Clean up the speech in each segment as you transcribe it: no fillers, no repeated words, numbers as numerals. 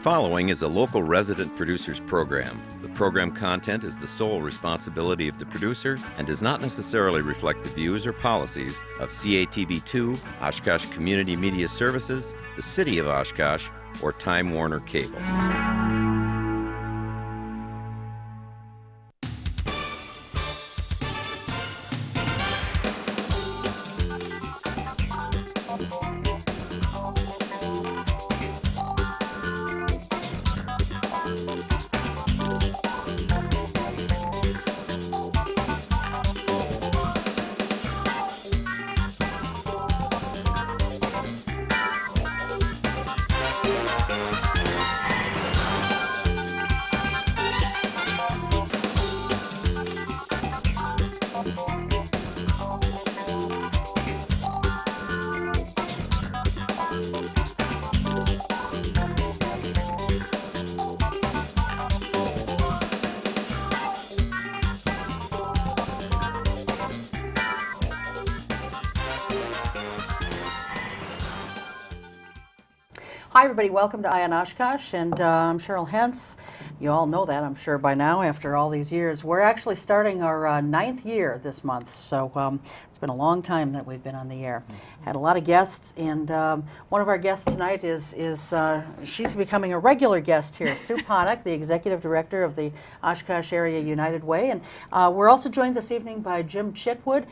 following is a local resident producers program. The program content is the sole responsibility of the producer and does not necessarily reflect the views or policies of CATV2, Oshkosh Community Media Services, the City of Oshkosh, or Time Warner Cable. Hi everybody, welcome to Eye on Oshkosh, and I'm Cheryl Hentz. You all know that, I'm sure, by now after all these years. We're actually starting our ninth year this month, so it's been a long time that we've been on the air. Had a lot of guests, and one of our guests tonight is she's becoming a regular guest here, Sue Panek, the Executive Director of the Oshkosh Area United Way. And we're also joined this evening by Jim Chitwood.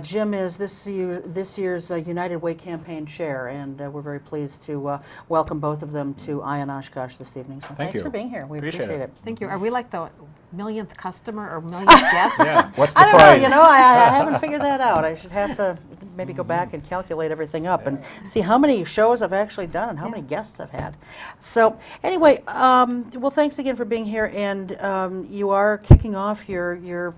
Jim is this year's United Way campaign chair, and we're very pleased to welcome both of them to Eye on Oshkosh this evening. So thanks for being here. We appreciate it. Thank you. Are we like the millionth customer or millionth guest? Yeah. What's the I don't prize? know, you know, I haven't figured that out. I should have to maybe go back and calculate everything up and see how many shows I've actually done and how many guests I've had. So anyway, well, thanks again for being here, and you are kicking off your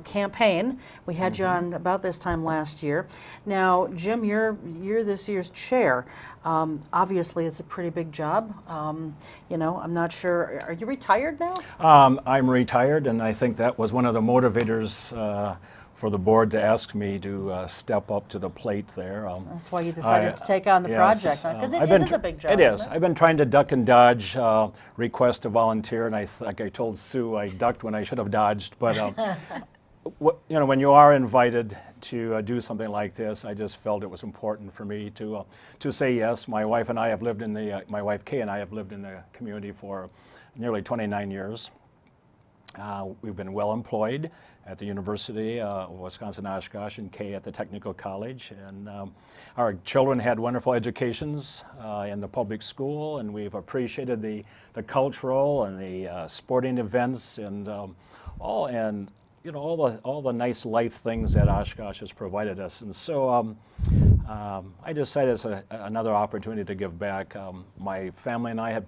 campaign. We had you on about this time last year. Now, Jim, you're this year's chair. Obviously, it's a pretty big job. I'm not sure. Are you retired now? I'm retired, and I think that was one of the motivators for the board to ask me to step up to the plate there. That's why you decided to take on the project, because it is a big job. It is. Isn't it? I've been trying to duck and dodge requests to volunteer, and like I told Sue, I ducked when I should have dodged. But when you are invited to do something like this, I just felt it was important for me to say yes. My wife and I have lived my wife Kay and I have lived in the community for nearly 29 years. We've been well employed at the University of Wisconsin-Oshkosh and Kay at the Technical College. And our children had wonderful educations in the public school, and we've appreciated the cultural and the sporting events and all the nice life things that Oshkosh has provided us. And so I decided it's another opportunity to give back. My family and I have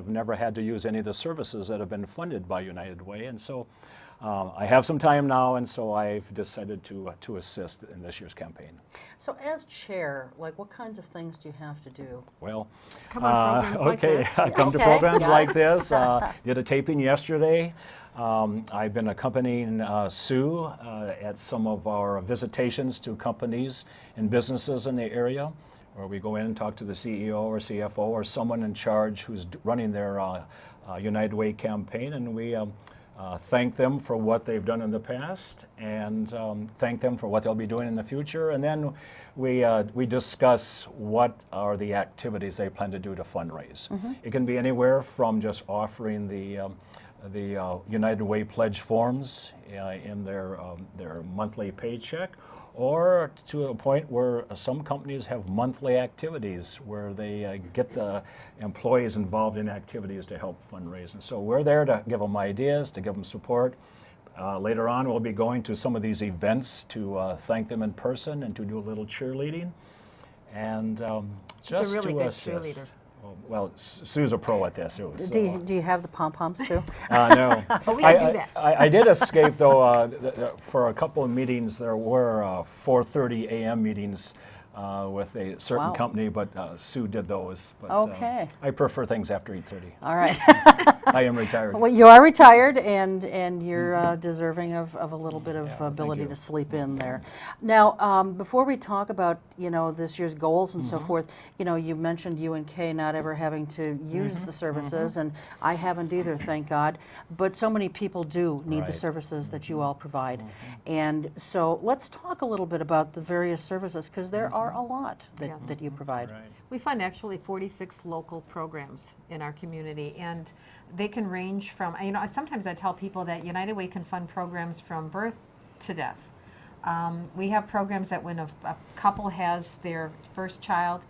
never had to use any of the services that have been funded by United Way. And so I have some time now, and so I've decided to assist in this year's campaign. So as chair, what kinds of things do you have to do? Well, come on programs like this. I come to programs like this. Did a taping yesterday. I've been accompanying Sue at some of our visitations to companies and businesses in the area, where we go in and talk to the CEO or CFO or someone in charge who's running their United Way campaign, and we thank them for what they've done in the past and thank them for what they'll be doing in the future. And then we discuss what are the activities they plan to do to fundraise. Mm-hmm. It can be anywhere from just offering the United Way pledge forms in their monthly paycheck, or to a point where some companies have monthly activities where they get the employees involved in activities to help fundraise. And so we're there to give them ideas, to give them support. Later on, we'll be going to some of these events to thank them in person and to do a little cheerleading, and just a really to good assist. Cheerleader. Well, Sue's a pro at this. So, Do you have the pom-poms too? No. But we can do that. I did escape, though, for a couple of meetings. There were 4:30 a.m. meetings with a certain company, but Sue did those. But, okay. I prefer things after 8:30. All right. I am retired. Well, you are retired, and you're deserving of a little bit of Yeah, thank ability you. to sleep in there. Now, before we talk about this year's goals and so forth, you mentioned UNK not ever having to use the services, and I haven't either, thank God. But so many people do need the Right. services that you all provide, and so let's talk a little bit about the various services because there are a lot that, Yes. that you provide. Right. We fund actually 46 local programs in our community, and they can range from, sometimes I tell people that United Way can fund programs from birth to death. We have programs that when a couple has their first child,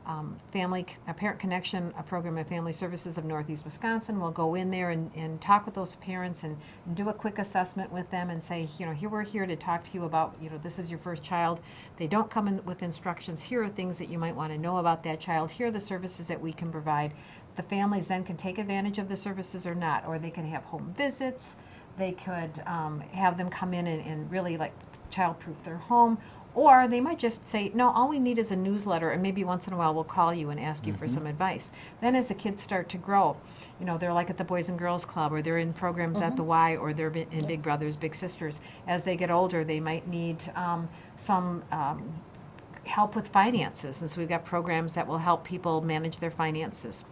a Parent Connection, a program of Family Services of Northeast Wisconsin will go in there and talk with those parents and do a quick assessment with them and say, here we're here to talk to you about, this is your first child. They don't come in with instructions. Here are things that you might want to know about that child. Here are the services that we can provide. The families then can take advantage of the services or not, or they can have home visits. They could have them come in and really like child-proof their home. Or they might just say, no, all we need is a newsletter, and maybe once in a while we'll call you and ask you for some advice. Then as the kids start to grow, they're like at the Boys and Girls Club, or they're in programs at the Y, or they're in Big Brothers, Big Sisters. As they get older, they might need some help with finances. And so we've got programs that will help people manage their finances.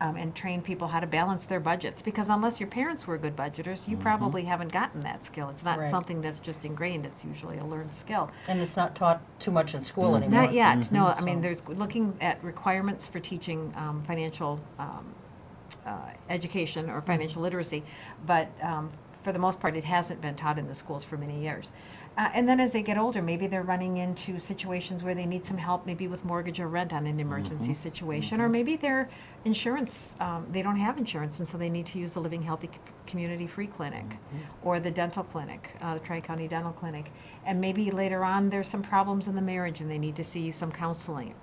And train people how to balance their budgets, because unless your parents were good budgeters, you probably haven't gotten that skill. It's not Right. something that's just ingrained. It's usually a learned skill. And it's not taught too much in school anymore. Not yet. No, I So- mean, there's looking at requirements for teaching financial education or financial literacy, but for the most part, it hasn't been taught in the schools for many years. And then as they get older, maybe they're running into situations where they need some help, maybe with mortgage or rent on an emergency situation, or maybe their insurance, they don't have insurance, and so they need to use the Living Healthy Community Free Clinic or the dental clinic, the Tri-County Dental Clinic. And maybe later on there's some problems in the marriage and they need to see some counseling.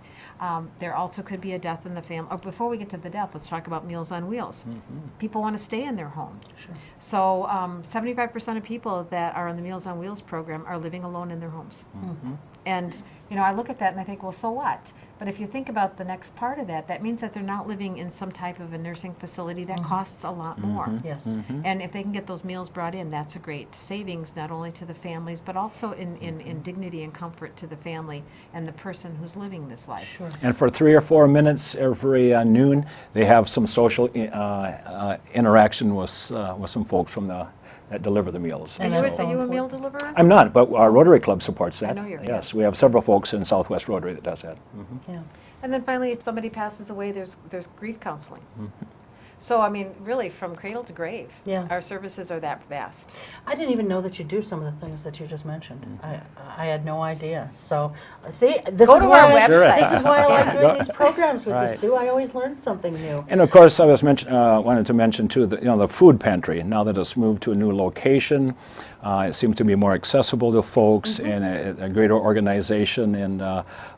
There also could be a death in the family. Before we get to the death, let's talk about Meals on Wheels. People want to stay in their home. Sure. So 75% of people that are in the Meals on Wheels program are living alone in their homes. And I look at that and I think, well, so what? But if you think about the next part of that, that means that they're not living in some type of a nursing facility that costs a lot more. Yes. And if they can get those meals brought in, that's a great savings, not only to the families, but also in dignity and comfort to the family and the person who's living this life. Sure. And for 3 or 4 minutes every noon, they have some social interaction with some folks from that deliver the meals. And Are that's you, so are you a meal important. deliverer? I'm not, but our Rotary Club supports that. I know you're- Yes, we have several folks in Southwest Rotary that does that. Yeah. And then finally, if somebody passes away, there's grief counseling. So, I mean, really, from cradle to grave, Yeah. our services are that vast. I didn't even know that you do some of the things that you just mentioned. I had no idea. So, see, this Go is to why our website. this is why I like Yeah. doing these programs with you, Right. Sue. I always learn something new. And of course, I was wanted to mention too that the food pantry. Now that it's moved to a new location, it seems to be more accessible to folks and a greater organization and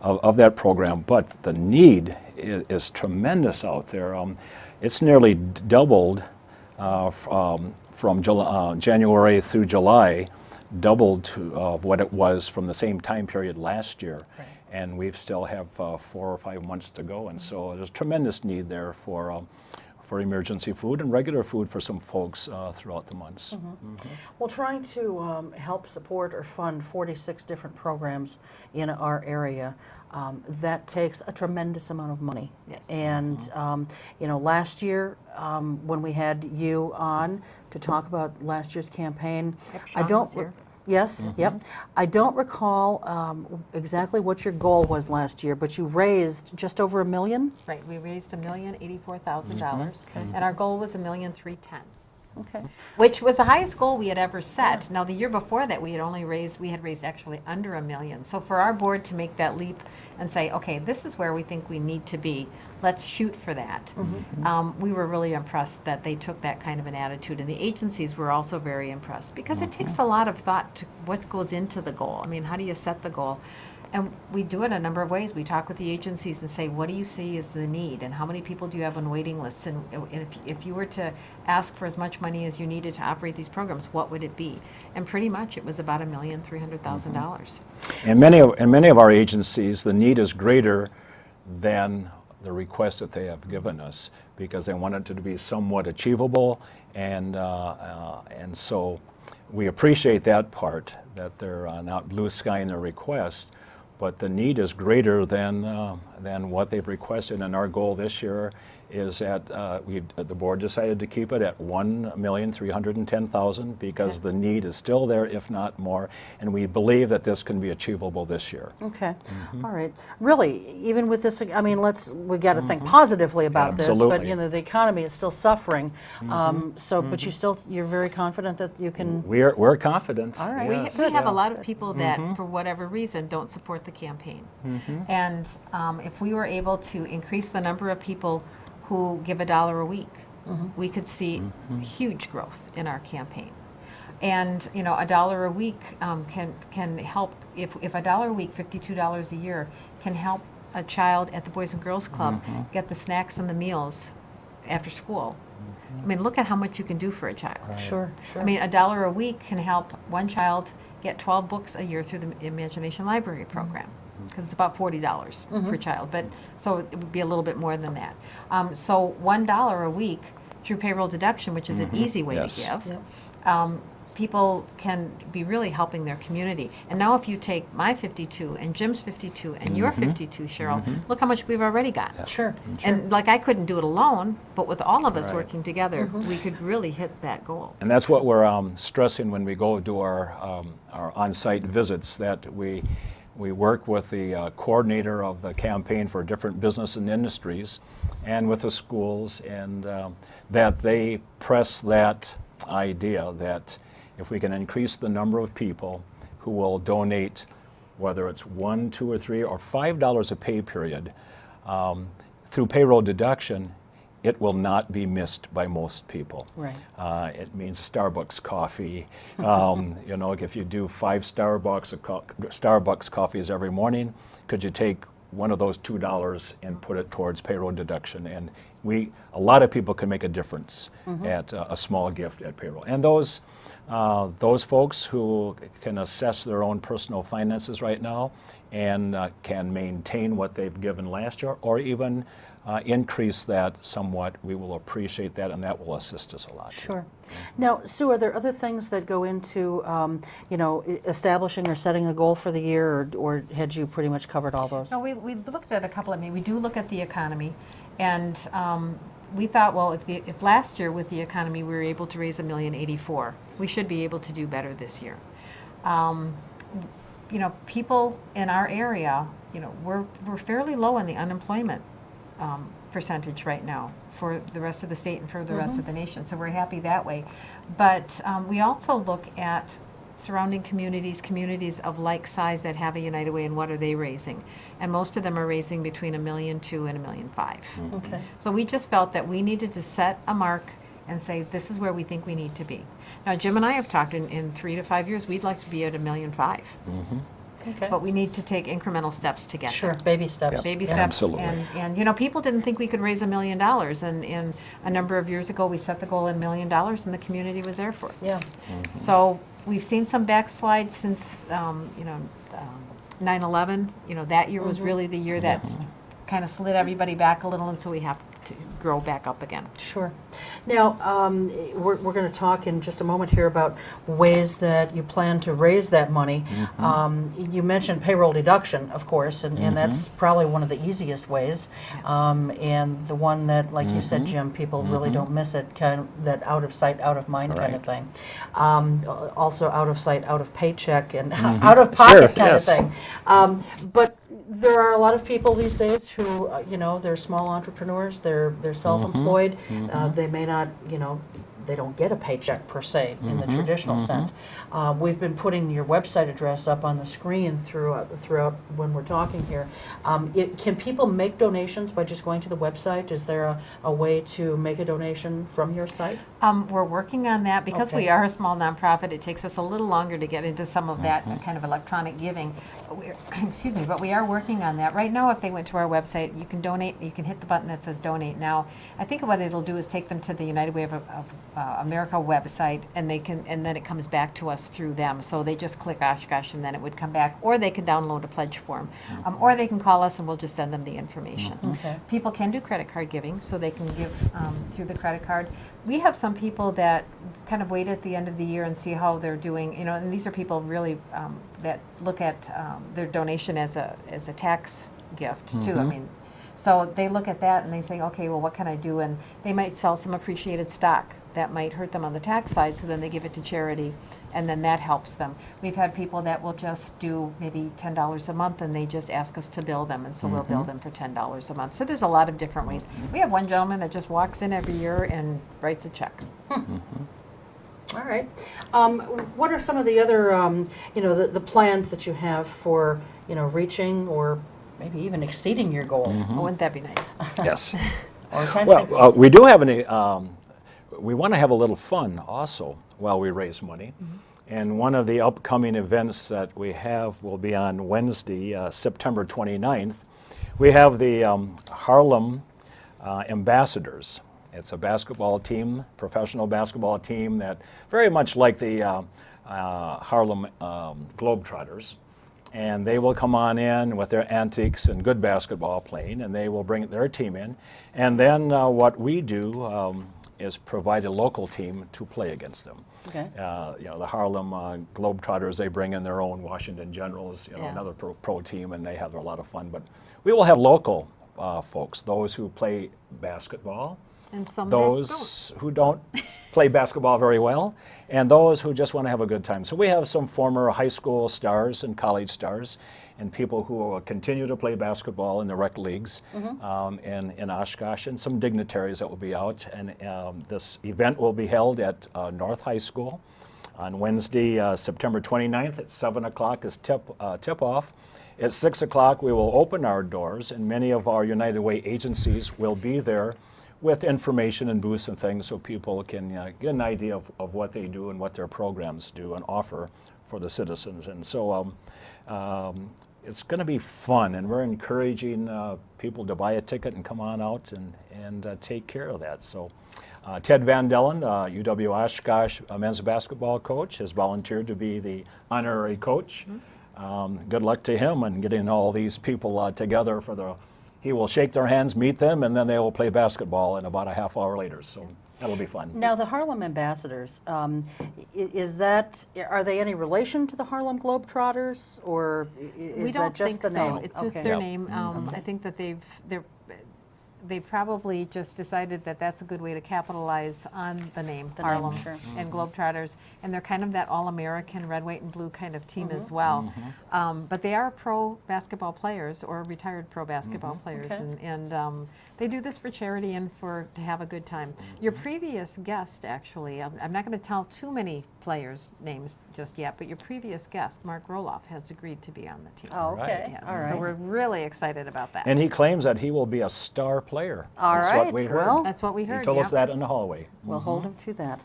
of that program. But the need is tremendous out there. It's nearly doubled from January through July, doubled to what it was from the same time period last year. Right. And we still have 4 or 5 months to go, and so there's tremendous need there for emergency food and regular food for some folks throughout the months. Well, trying to help support or fund 46 different programs in our area, that takes a tremendous amount of money. Yes. And, last year, when we had you on to talk about last year's campaign, Yep, I Sean don't. was here. Yes, yep. I don't recall exactly what your goal was last year, but you raised just over $1 million? Right, we raised $1,084,000, and our goal was $1,310,000. Okay. Which was the highest goal we had ever set. Now, the year before that, we had raised actually under $1 million. So for our board to make that leap and say, okay, this is where we think we need to be, let's shoot for that. We were really impressed that they took that kind of an attitude, and the agencies were also very impressed, because it takes a lot of thought to what goes into the goal. I mean, how do you set the goal? And we do it a number of ways. We talk with the agencies and say, what do you see as the need, and how many people do you have on waiting lists? And if you were to ask for as much money as you needed to operate these programs, what would it be? And pretty much it was about $1,300,000. And many of our agencies, the need is greater than the request that they have given us, because they want it to be somewhat achievable, and so we appreciate that part, that they're not blue sky in their request, but the need is greater than what they've requested, and our goal this year is that the board decided to keep it at $1,310,000 because the need is still there, if not more, and we believe that this can be achievable this year. Okay, all right. Really, even with this, I mean, we got to think positively about this, but Absolutely. you know, the economy is still suffering. But you're very confident that you can. We're confident. All right. Yes, We have yeah. a lot of people that, for whatever reason, don't support the campaign. And if we were able to increase the number of people who give $1 a week, we could see huge growth in our campaign. And you know, $1 a week can help. If $1 a week, $52 a year, can help a child at the Boys and Girls Club get the snacks and the meals after school. I mean, look at how much you can do for a child. Sure, sure. I mean, $1 a week can help one child get 12 books a year through the Imagination Library program, because it's about $40 per child, but so it would be a little bit more than that. So $1 a week through payroll deduction, which is an easy way Yes. to give, Yep. people can be really helping their community. And now if you take my 52 and Jim's 52 and your 52, Cheryl, look how much we've already got. Sure. And like, I couldn't do it alone, but with all of us Right. working together, we could really hit that goal. And that's what we're stressing when we go do our on-site visits, that we work with the coordinator of the campaign for different business and industries and with the schools, and that they press that idea that if we can increase the number of people who will donate, whether it's $1, $2, or $3, or $5 a pay period, through payroll deduction, it will not be missed by most people. Right. It means Starbucks coffee. You know, if you do 5 Starbucks coffees every morning, could you take one of those $2 and put it towards payroll deduction? And a lot of people can make a difference at a small gift at payroll. And those folks who can assess their own personal finances right now and can maintain what they've given last year, or even increase that somewhat, we will appreciate that, and that will assist us a lot. Sure. Now, Sue, are there other things that go into, you know, establishing or setting a goal for the year, or had you pretty much covered all those? No, we looked at a couple. I mean, we do look at the economy, and we thought, well, if last year with the economy we were able to raise $1,084,000, we should be able to do better this year. You know, people in our area, you know, we're fairly low in the unemployment percentage right now for the rest of the state and for the rest of the nation. So we're happy that way. But we also look at surrounding communities of like size that have a United Way, and what are they raising? And most of them are raising between $1.2 million and $1.5 million. Okay. So we just felt that we needed to set a mark and say, this is where we think we need to be. Now, Jim and I have talked in 3 to 5 years, we'd like to be at $1.5 million. Okay. But we need to take incremental steps to get Sure, there. baby steps. Baby Yeah. steps. Absolutely. And you know, people didn't think we could raise $1 million. And a number of years ago, we set the goal at $1 million, and the community was there for us. Yeah. So we've seen some backslide since, 9/11. You know, that year was really the year that kind of slid everybody back a little, and so we have to grow back up again. Sure. Now, we're going to talk in just a moment here about ways that you plan to raise that money. You mentioned payroll deduction, of course, and that's probably one of the easiest ways, and the one that, like you said, Jim, people really don't miss it, kind of that out of sight, out of mind kind of thing. Also out of sight, out of paycheck, and out of pocket kind of thing. But there are a lot of people these days who, you know, they're small entrepreneurs, they're self-employed, they may not, you know, they don't get a paycheck per se in the traditional sense. We've been putting your website address up on the screen throughout when we're talking here. Can people make donations by just going to the website? Is there a way to make a donation from your site? We're working on that because we are a small nonprofit. It takes us a little longer to get into some of that kind of electronic giving. But but we are working on that. Right now, if they went to our website, you can donate. You can hit the button that says Donate Now. I think what it'll do is take them to the United Way of America website, and then it comes back to us through them. So they just click Oshkosh, and then it would come back, or they could download a pledge form, or they can call us, and we'll just send them the information. Okay. People can do credit card giving, so they can give through the credit card. We have some people that kind of wait at the end of the year and see how they're doing, and these are people really that look at their donation as a tax gift too. I mean, so they look at that and they say, okay, well, what can I do? And they might sell some appreciated stock that might hurt them on the tax side, so then they give it to charity, and then that helps them. We've had people that will just do maybe $10 a month, and they just ask us to bill them, and so we'll bill them for $10 a month. So there's a lot of different ways. We have one gentleman that just walks in every year and writes a check. All right. What are some of the other, the plans that you have for, reaching or maybe even exceeding your goal? Oh, wouldn't that be nice? Yes. Or kind of Well, things? we do have we want to have a little fun also while we raise money. And one of the upcoming events that we have will be on Wednesday, September 29th. We have the Harlem Ambassadors. It's a basketball team, professional basketball team that very much like the Harlem Globetrotters. And they will come on in with their antics and good basketball playing, and they will bring their team in. And then what we do is provide a local team to play against them. Okay. The Harlem Globetrotters, they bring in their own Washington Generals, Yeah. another pro team, and they have a lot of fun. But we will have local folks, those who play basketball, And some those who don't play basketball very well, and those who just want to have a good time. So we have some former high school stars and college stars and people who will continue to play basketball in the rec leagues in Oshkosh, and some dignitaries that will be out. And this event will be held at North High School on Wednesday, September 29th at 7 o'clock is tip-off. At 6 o'clock we will open our doors, and many of our United Way agencies will be there with information and booths and things, so people can get an idea of what they do and what their programs do and offer for the citizens. And so it's going to be fun, and we're encouraging people to buy a ticket and come on out and take care of that. So Ted Van Dellen, the UW Oshkosh men's basketball coach, has volunteered to be the honorary coach. Good luck to him and getting all these people together for he will shake their hands, meet them, and then they will play basketball in about a half hour later. So that'll be fun. Now, the Harlem Ambassadors, are they any relation to the Harlem Globetrotters, or is We don't that just think the so. name? It's just Okay. their name. I think that they probably just decided that that's a good way to capitalize on the name The name, Harlem sure. and Globetrotters, and they're kind of that all-American red, white, and blue kind of team as well. But they are pro basketball players or retired pro basketball players, Okay. and they do this for charity and to have a good time. Your previous guest, actually, I'm not going to tell too many players' names just yet, but your previous guest, Mark Roloff, has agreed to be on the team. Oh, okay. Yes, All right. so we're really excited about that. And he claims that he will be a star player. All That's right, what we heard. well, That's what we heard. He told us yeah. that in the hallway. we'll hold him to that.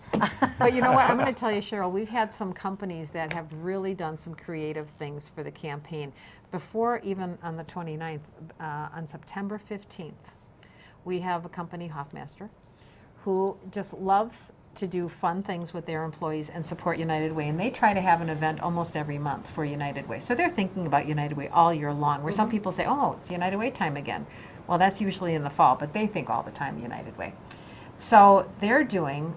But you know what? I'm going to tell you, Cheryl, we've had some companies that have really done some creative things for the campaign. Before even on the 29th, on September 15th, we have a company, Hoffmaster, who just loves to do fun things with their employees and support United Way. And they try to have an event almost every month for United Way. So they're thinking about United Way all year long, where some people say, oh, it's United Way time again. Well, that's usually in the fall, but they think all the time United Way. So they're doing,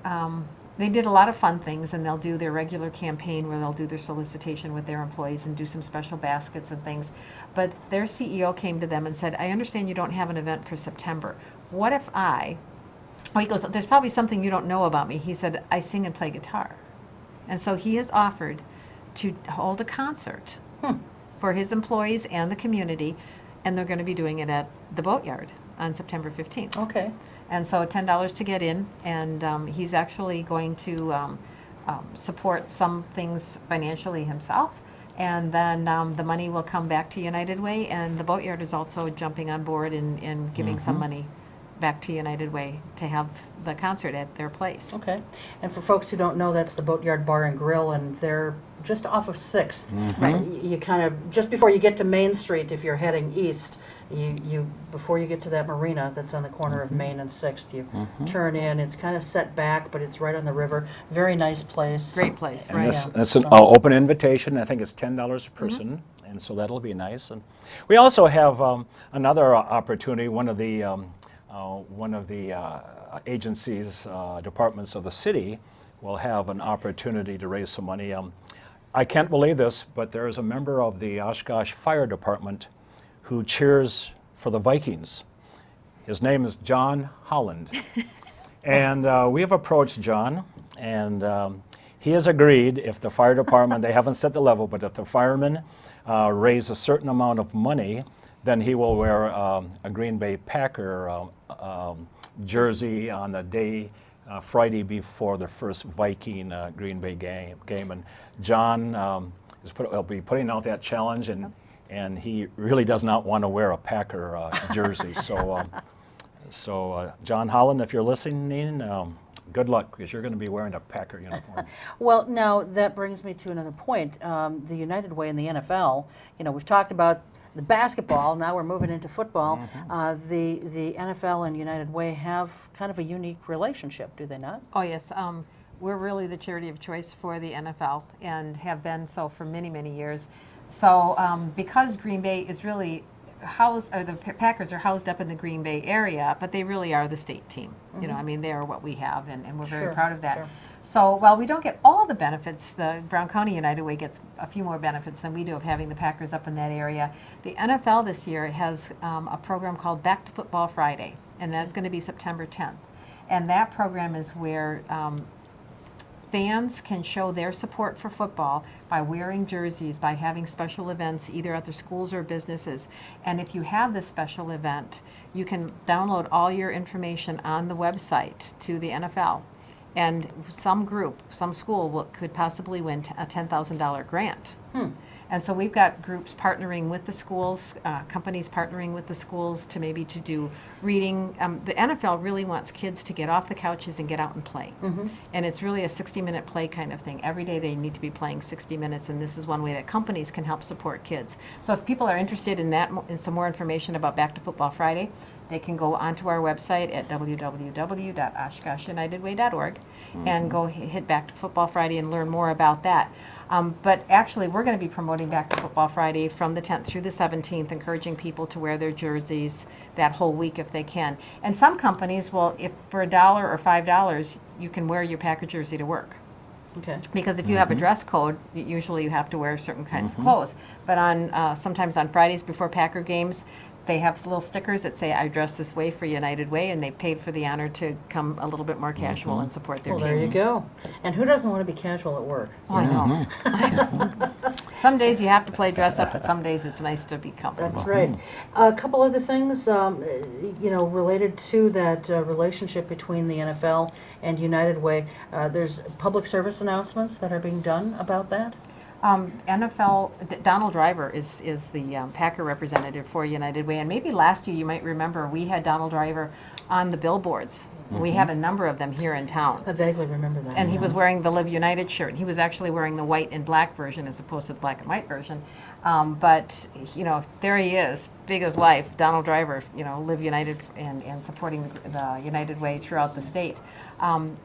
they did a lot of fun things, and they'll do their regular campaign where they'll do their solicitation with their employees and do some special baskets and things. But their CEO came to them and said, I understand you don't have an event for September. What if he goes, there's probably something you don't know about me. He said, I sing and play guitar. And so he has offered to hold a concert for his employees and the community, and they're going to be doing it at the Boatyard on September 15th. Okay. And so $10 to get in, and he's actually going to support some things financially himself, and then the money will come back to United Way, and the Boatyard is also jumping on board and giving some money back to United Way to have the concert at their place. Okay. And for folks who don't know, that's the Boatyard Bar and Grill, and they're just off of 6th. Right. You kind of, just before you get to Main Street, if you're heading east, you before you get to that marina that's on the corner of Main and 6th, you turn in. It's kind of set back, but it's right on the river. Very nice place. Great place, And right? it's an open invitation. I think it's $10 a person, and so that'll be nice. And we also have another opportunity. One of the agencies, departments of the city, will have an opportunity to raise some money. I can't believe this, but there is a member of the Oshkosh Fire Department who cheers for the Vikings. His name is John Holland. And we have approached John, and he has agreed if the fire department, they haven't set the level, but if the firemen raise a certain amount of money, then he will wear a Green Bay Packer jersey on the day, Friday before the first Viking Green Bay game. And John will be putting out that challenge, and he really does not want to wear a Packer jersey. So John Holland, if you're listening, good luck, because you're going to be wearing a Packer uniform. Well, now that brings me to another point. The United Way and the NFL, we've talked about the basketball, now we're moving into football. The NFL and United Way have kind of a unique relationship, do they not? Oh, yes. We're really the charity of choice for the NFL and have been so for many, many years. So because Green Bay is really housed, or the Packers are housed up in the Green Bay area, but they really are the state team. They are what we have, and we're very proud of that. Sure. So while we don't get all the benefits, the Brown County United Way gets a few more benefits than we do of having the Packers up in that area. The NFL this year has a program called Back to Football Friday, and that's going to be September 10th. And that program is where fans can show their support for football by wearing jerseys, by having special events either at their schools or businesses. And if you have this special event, you can download all your information on the website to the NFL. And some school could possibly win a $10,000 grant. And so we've got groups partnering with the schools, companies partnering with the schools to do reading. The NFL really wants kids to get off the couches and get out and play. And it's really a 60-minute play kind of thing. Every day they need to be playing 60 minutes, and this is one way that companies can help support kids. So if people are interested in that, in some more information about Back to Football Friday, they can go onto our website at www.oshkosh-unitedway.org and go hit Back to Football Friday and learn more about that. But actually, we're going to be promoting Back to Football Friday from the 10th through the 17th, encouraging people to wear their jerseys that whole week if they can. And some companies will, if for $1 or $5, you can wear your Packer jersey to work. Okay. Because if you have a dress code, usually you have to wear certain kinds of clothes. But sometimes on Fridays before Packer games, they have little stickers that say, I dress this way for United Way, and they paid for the honor to come a little bit more casual and support their Well, team. there you go. And who doesn't want to be casual at work? Oh, I know. Some days you have to play dress up, but some days it's nice to be comfortable. That's right. A couple other things, related to that relationship between the NFL and United Way. There's public service announcements that are being done about that. NFL, Donald Driver is the Packer representative for United Way, and maybe last year you might remember we had Donald Driver on the billboards. We had a number of them here in town. I vaguely remember that. And he was wearing the Live United shirt. He was actually wearing the white and black version as opposed to the black and white version. But there he is, big as life, Donald Driver, Live United and supporting the United Way throughout the state.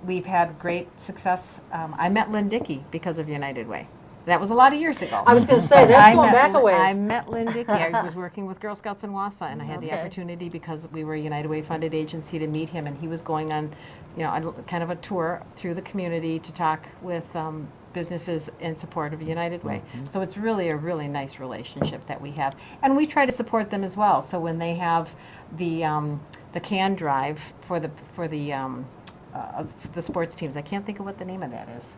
We've had great success. I met Lynn Dickey because of United Way. That was a lot of years ago. I was going to say, that's going back a ways. I met Lynn Dickey. I was working with Girl Scouts in Wausau, and I had the Okay. opportunity, because we were a United Way funded agency, to meet him, and he was going on, kind of a tour through the community to talk with businesses in support of United Way. So it's really a really nice relationship that we have, and we try to support them as well. So when they have the can drive for the sports teams, I can't think of what the name of that is,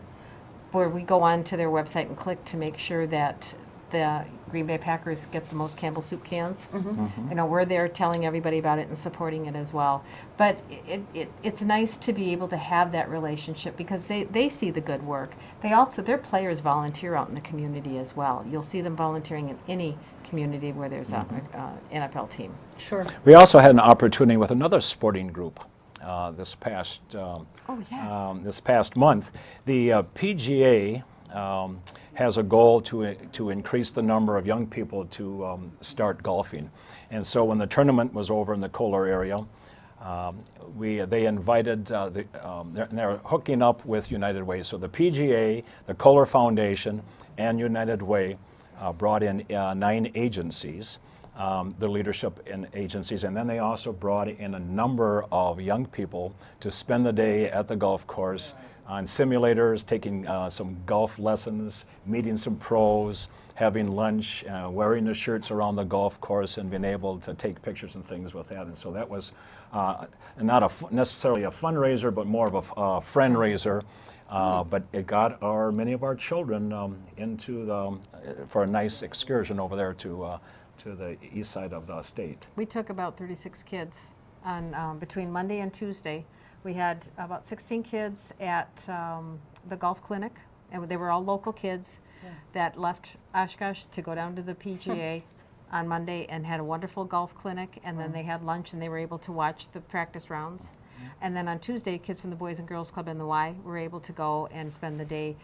where we go on to their website and click to make sure that the Green Bay Packers get the most Campbell soup cans. You know, we're there telling everybody about it and supporting it as well. But it's nice to be able to have that relationship because they see the good work. Their players volunteer out in the community as well. You'll see them volunteering in any community where there's an NFL team. Sure. We also had an opportunity with another sporting group this past this past month. The PGA has a goal to increase the number of young people to start golfing, and so when the tournament was over in the Kohler area, they invited. They're hooking up with United Way. So the PGA, the Kohler Foundation, and United Way brought in 9 agencies, the leadership in agencies, and then they also brought in a number of young people to spend the day at the golf course on simulators, taking some golf lessons, meeting some pros, having lunch, wearing the shirts around the golf course, and being able to take pictures and things with that. And so that was not necessarily a fundraiser, but more of a friend raiser. But it got many of our children for a nice excursion over there to the east side of the state. We took about 36 kids on between Monday and Tuesday. We had about 16 kids at the golf clinic, and they were all local kids that left Oshkosh to go down to the PGA on Monday and had a wonderful golf clinic, and then they had lunch and they were able to watch the practice rounds. And then on Tuesday, kids from the Boys and Girls Club and the Y were able to go and spend the day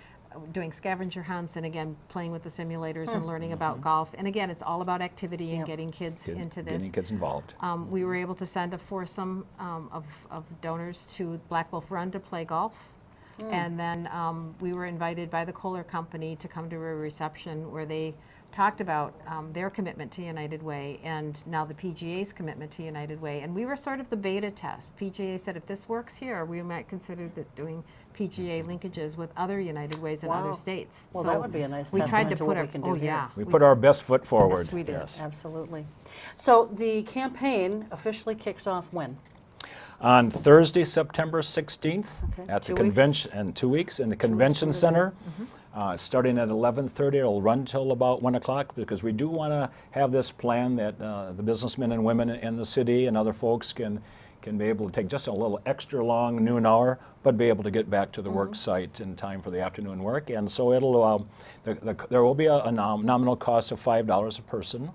doing scavenger hunts and again playing with the simulators and learning about golf. And again, it's all about activity and getting kids into this. Getting kids involved. We were able to send a foursome of donors to Black Wolf Run to play golf. And then we were invited by the Kohler Company to come to a reception where they talked about their commitment to United Way and now the PGA's commitment to United Way. And we were sort of the beta test. PGA said if this works here, we might consider doing PGA linkages with other United Ways in other states. Well, so that would be a nice we tried testament to to put what we can do here. We put our best foot forward. Yes, we did. Absolutely. So the campaign officially kicks off when? On Thursday, September 16th, Okay. at the 2 convention, in 2 weeks, in the convention center, starting at 11:30. It'll run till about 1 o'clock because we do want to have this plan that the businessmen and women in the city and other folks can be able to take just a little extra long noon hour, but be able to get back to the work site in time for the afternoon work. And so it'll there will be a nominal cost of $5 a person,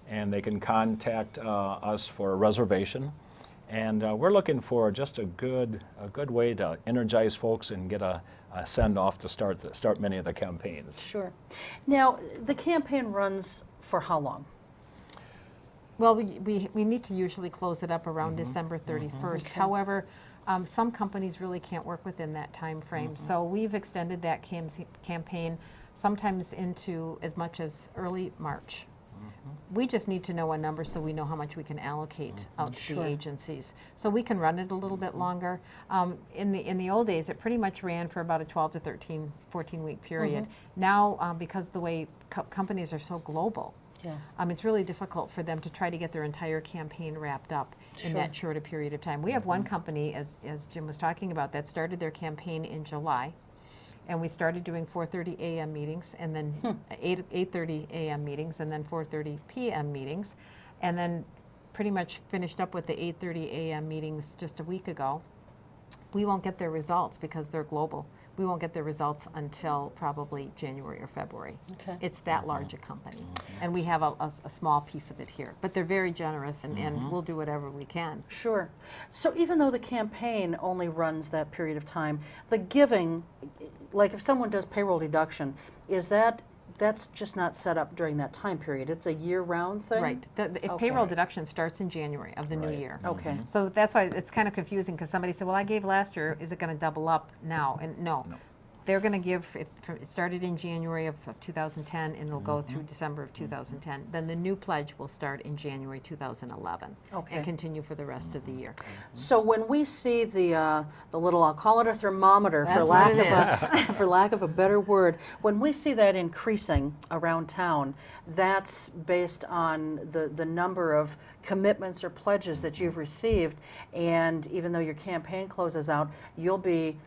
and they can contact us for a reservation. And we're looking for just a good way to energize folks and get a send-off to start many of the campaigns. Sure. Now, the campaign runs for how long? Well, we need to usually close it up around December 31st. Okay. However, some companies really can't work within that time frame. So we've extended that campaign sometimes into as much as early March. We just need to know a number so we know how much we can allocate out to the agencies. So we can run it a little bit longer. In the old days, it pretty much ran for about a 12 to 13, 14-week period. Now, because the way companies are so global, it's really difficult for them to try to get their entire campaign wrapped up in that short a period of time. We have one company, as Jim was talking about, that started their campaign in July. And we started doing 4:30 a.m. meetings, and then 8:30 a.m. meetings, and then 4:30 p.m. meetings, and then pretty much finished up with the 8:30 a.m. meetings just a week ago. We won't get their results because they're global. We won't get their results until probably January or February. Okay. It's that large a company, and we have a small piece of it here. But they're very generous, and we'll do whatever we can. Sure. So even though the campaign only runs that period of time, the giving, like if someone does payroll deduction, that's just not set up during that time period. It's a year-round thing? Right. The payroll deduction starts in January of the new year. Okay. So that's why it's kind of confusing because somebody said, well, I gave last year. Is it going to double up now? And no. They're going to give, it started in January of 2010 and it'll go through December of 2010. Then the new pledge will start in January 2011 and continue for the rest of the year. So when we see the little, I'll call it a thermometer for That's for lack of a better word, when we see that increasing around town, that's based on the number of commitments or pledges that you've received, and even though your campaign closes out, you'll be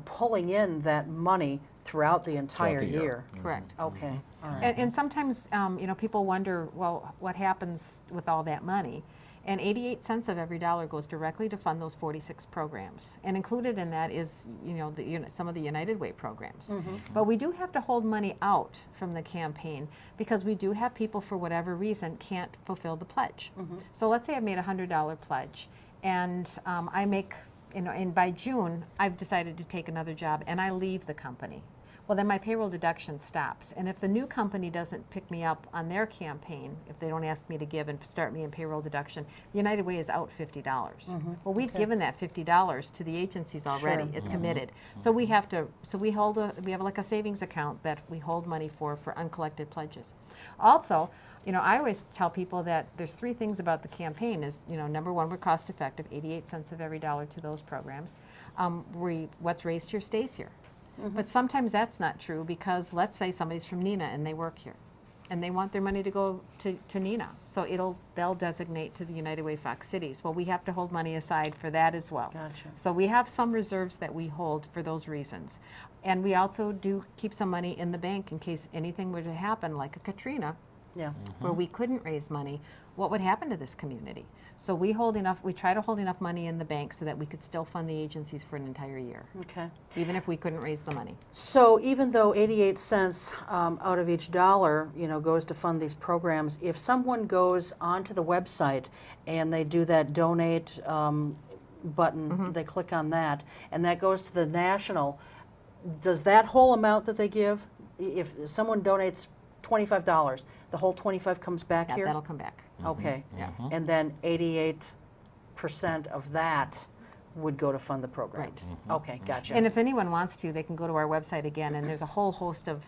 pulling in that money throughout the entire the year. year. Correct. Okay, all right. And sometimes, people wonder, well, what happens with all that money? And 88 cents of every dollar goes directly to fund those 46 programs. And included in that is, some of the United Way programs. But we do have to hold money out from the campaign because we do have people, for whatever reason, can't fulfill the pledge. So let's say I've made a $100 pledge, and I make, and by June, I've decided to take another job, and I leave the company. Well, then my payroll deduction stops. And if the new company doesn't pick me up on their campaign, if they don't ask me to give and start me in payroll deduction, United Way is out $50. Well, we've given that $50 to the agencies already. Sure. It's committed. So we have to, we have like a savings account that we hold money for uncollected pledges. Also, I always tell people that there's three things about the campaign is, number one, we're cost effective, 88 cents of every dollar to those programs. What's raised here stays here. But sometimes that's not true because let's say somebody's from Neenah and they work here and they want their money to go to Neenah. So they'll designate to the United Way Fox Cities. Well, we have to hold money aside for that as well. Gotcha. So we have some reserves that we hold for those reasons. And we also do keep some money in the bank in case anything were to happen, like a Katrina, Yeah. where we couldn't raise money. What would happen to this community? So we try to hold enough money in the bank so that we could still fund the agencies for an entire year, Okay. even if we couldn't raise the money. So even though 88 cents out of each dollar, goes to fund these programs, if someone goes onto the website and they do that donate button, they click on that, and that goes to the national, does that whole amount that they give, if someone donates $25, the whole 25 comes back Yeah, here? that'll come back. Okay. Yeah. And then 88% of that would go to fund the programs? Right. Okay, gotcha. And if anyone wants to, they can go to our website again, and there's a whole host of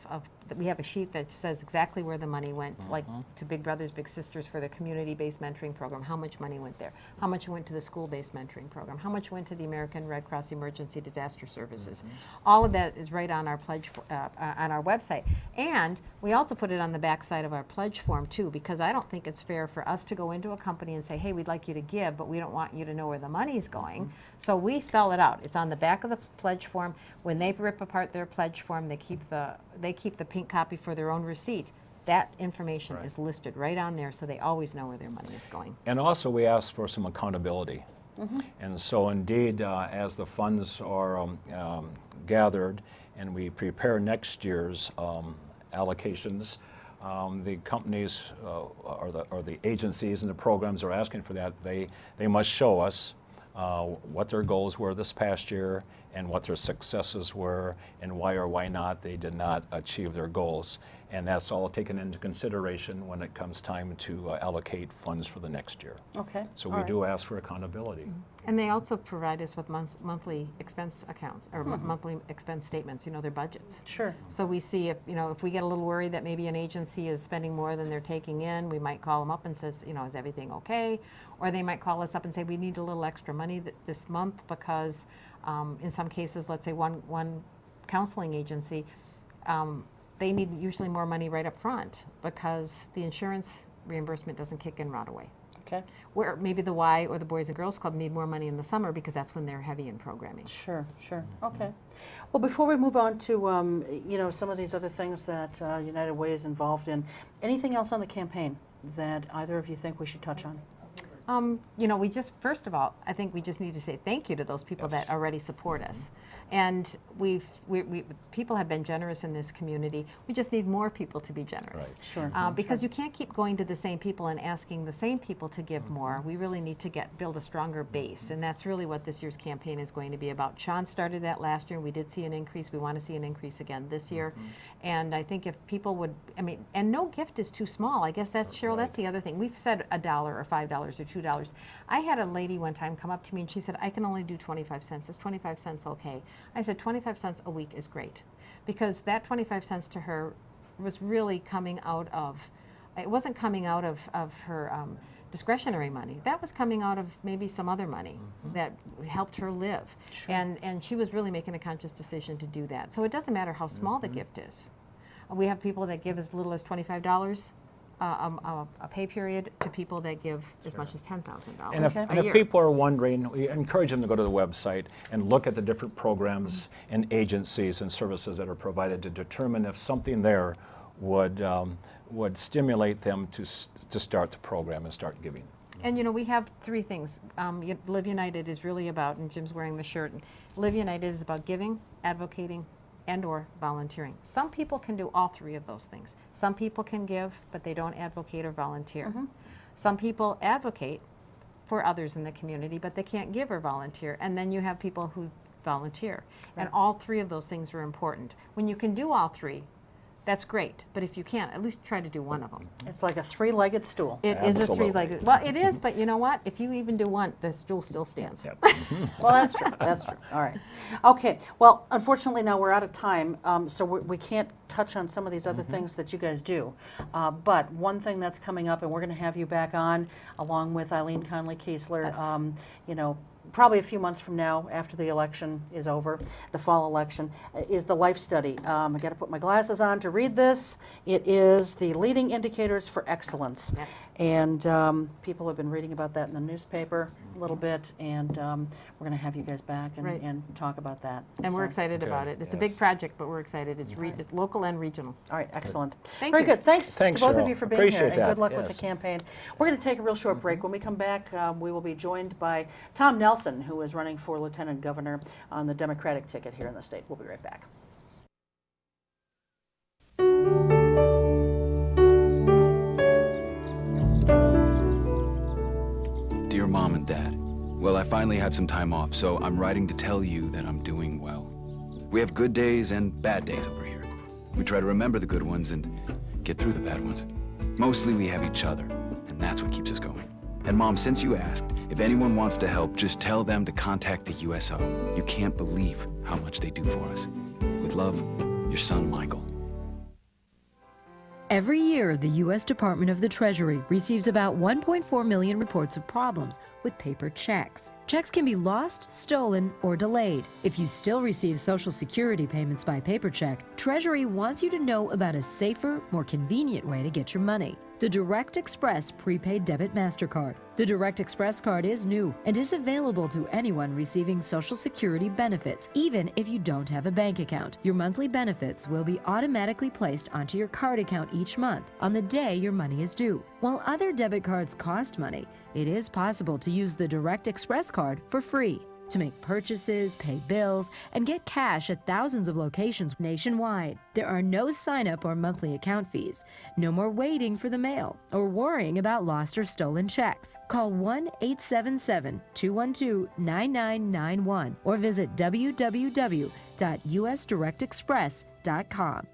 we have a sheet that says exactly where the money went, like to Big Brothers Big Sisters for the community-based mentoring program, how much money went there, how much went to the school-based mentoring program, how much went to the American Red Cross Emergency Disaster Services. All of that is right on our pledge on our website. And we also put it on the back side of our pledge form too, because I don't think it's fair for us to go into a company and say, hey, we'd like you to give, but we don't want you to know where the money's going. So we spell it out. It's on the back of the pledge form. When they rip apart their pledge form, they keep the pink copy for their own receipt. That information is listed right on there, so they always know where their money is going. And also we ask for some accountability. And so indeed, as the funds are gathered and we prepare next year's allocations, the companies or the agencies and the programs are asking for that. They must show us what their goals were this past year and what their successes were and why or why not they did not achieve their goals. And that's all taken into consideration when it comes time to allocate funds for the next year. Okay. So all we right. do ask for accountability. And they also provide us with monthly expense accounts or monthly expense statements, their budgets. Sure. So we see if we get a little worried that maybe an agency is spending more than they're taking in, we might call them up and says, is everything okay? Or they might call us up and say, we need a little extra money this month because in some cases, let's say one counseling agency, they need usually more money right up front because the insurance reimbursement doesn't kick in right away. Okay. Where maybe the Y or the Boys and Girls Club need more money in the summer because that's when they're heavy in programming. Sure, sure. Okay. Well, before we move on to some of these other things that United Way is involved in, anything else on the campaign that either of you think we should touch on? We just, first of all, I think we just need to say thank you to those people Yes. that already support us. And people have been generous in this community. We just need more people to be generous. Right. Sure. Because you can't keep going to the same people and asking the same people to give more. We really need to build a stronger base, and that's really what this year's campaign is going to be about. Sean started that last year, and we did see an increase. We want to see an increase again this year. And I think if people would, and no gift is too small. I guess that's, Cheryl, that's the other thing. We've said $1 or $5 or $2. I had a lady one time come up to me and she said, I can only do 25 cents. Is 25 cents okay? I said, 25 cents a week is great. Because that 25 cents to her was really coming out of, it wasn't coming out of her discretionary money. That was coming out of maybe some other money that helped her live. Sure. And she was really making a conscious decision to do that. So it doesn't matter how small the gift is. We have people that give as little as $25 a pay period to people that give as much as $10,000 And if, a and if year. people are wondering, we encourage them to go to the website and look at the different programs and agencies and services that are provided to determine if something there would stimulate them to start the program and start giving. And you know, we have three things. Live United is really about, and Jim's wearing the shirt, Live United is about giving, advocating, and or volunteering. Some people can do all three of those things. Some people can give, but they don't advocate or volunteer. Some people advocate for others in the community, but they can't give or volunteer. And then you have people who volunteer. And all three of those things are important. When you can do all three, that's great, but if you can't, at least try to do one of them. It's like a three-legged stool. It is a Absolutely. three-legged, well, it is, but you know what? If you even do one, the stool still stands. Yep. Well, that's true. That's true. All right. Okay. Well, unfortunately, now we're out of time, so we can't touch on some of these other things that you guys do. But one thing that's coming up, and we're going to have you back on, along with Eileen Conley-Kiesler, Yes. you know, probably a few months from now, after the election is over, the fall election, is the life study. I got to put my glasses on to read this. It is the leading indicators for excellence. Yes. And people have been reading about that in the newspaper a little bit, and we're going to have you guys back and, Right. and talk about that. And we're So- excited about Good, it. It's a big yes. project, but we're excited. It's, it's local and regional. All right, excellent. Thank Very you. good. Thanks, Thanks, to both of Cheryl. you for being here, Appreciate and that, good luck with yes. the campaign. We're going to take a real short break. When we come back, we will be joined by Tom Nelson, who is running for Lieutenant Governor on the Democratic ticket here in the state. We'll be right back. Dear Mom and Dad, well, I finally have some time off, so I'm writing to tell you that I'm doing well. We have good days and bad days over here. We try to remember the good ones and get through the bad ones. Mostly we have each other, and that's what keeps us going. And Mom, since you asked, if anyone wants to help, just tell them to contact the USO. You can't believe how much they do for us. With love, your son, Michael. Every year, the U.S. Department of the Treasury receives about 1.4 million reports of problems with paper checks. Checks can be lost, stolen, or delayed. If you still receive Social Security payments by paper check, Treasury wants you to know about a safer, more convenient way to get your money. The Direct Express Prepaid Debit MasterCard. The Direct Express card is new and is available to anyone receiving Social Security benefits, even if you don't have a bank account. Your monthly benefits will be automatically placed onto your card account each month on the day your money is due. While other debit cards cost money, it is possible to use the Direct Express card for free to make purchases, pay bills, and get cash at thousands of locations nationwide. There are no sign-up or monthly account fees. No more waiting for the mail or worrying about lost or stolen checks. Call 1-877-212-9991 or visit www.usdirectexpress.com.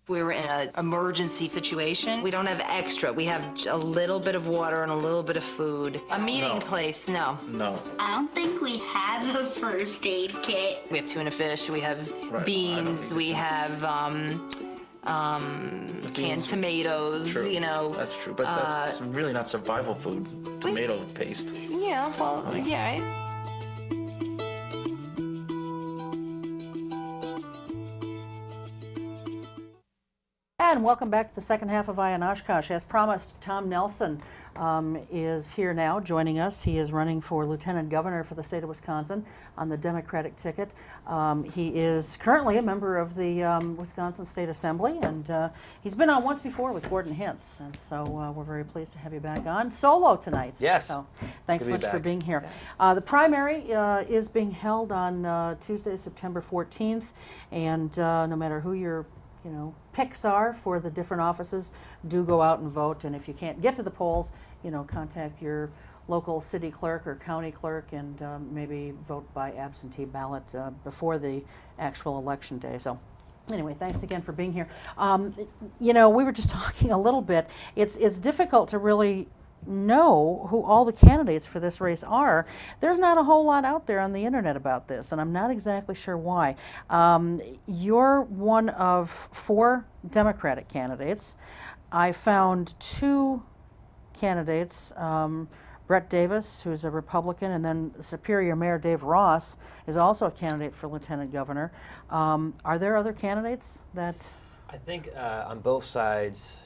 We're in an emergency situation. We don't have extra. We have a little bit of water and a little bit of food. A meeting place, no. No. I don't think we have a first aid kit. We have tuna fish, we have Right. beans, we have canned tomatoes, True. you know. That's true, but that's really not survival food. Tomato paste. Yeah, well, yeah, right? And welcome back to the second half of Eye on Oshkosh. As promised, Tom Nelson is here now joining us. He is running for Lieutenant Governor for the state of Wisconsin on the Democratic ticket. He is currently a member of the Wisconsin State Assembly, and he's been on once before with Gordon Hentz, and so we're very pleased to have you back on solo tonight. Yes. So thanks Good to be much for back. being here. The primary is being held on Tuesday, September 14th, and no matter who your picks are for the different offices, do go out and vote. And if you can't get to the polls, contact your local city clerk or county clerk and maybe vote by absentee ballot before the actual election day. So anyway, thanks again for being here. We were just talking a little bit. It's difficult to really know who all the candidates for this race are. There's not a whole lot out there on the internet about this, and I'm not exactly sure why. You're one of 4 Democratic candidates. I found 2 candidates, Brett Davis, who's a Republican, and then Superior Mayor Dave Ross is also a candidate for Lieutenant Governor. Are there other candidates that... I think on both sides,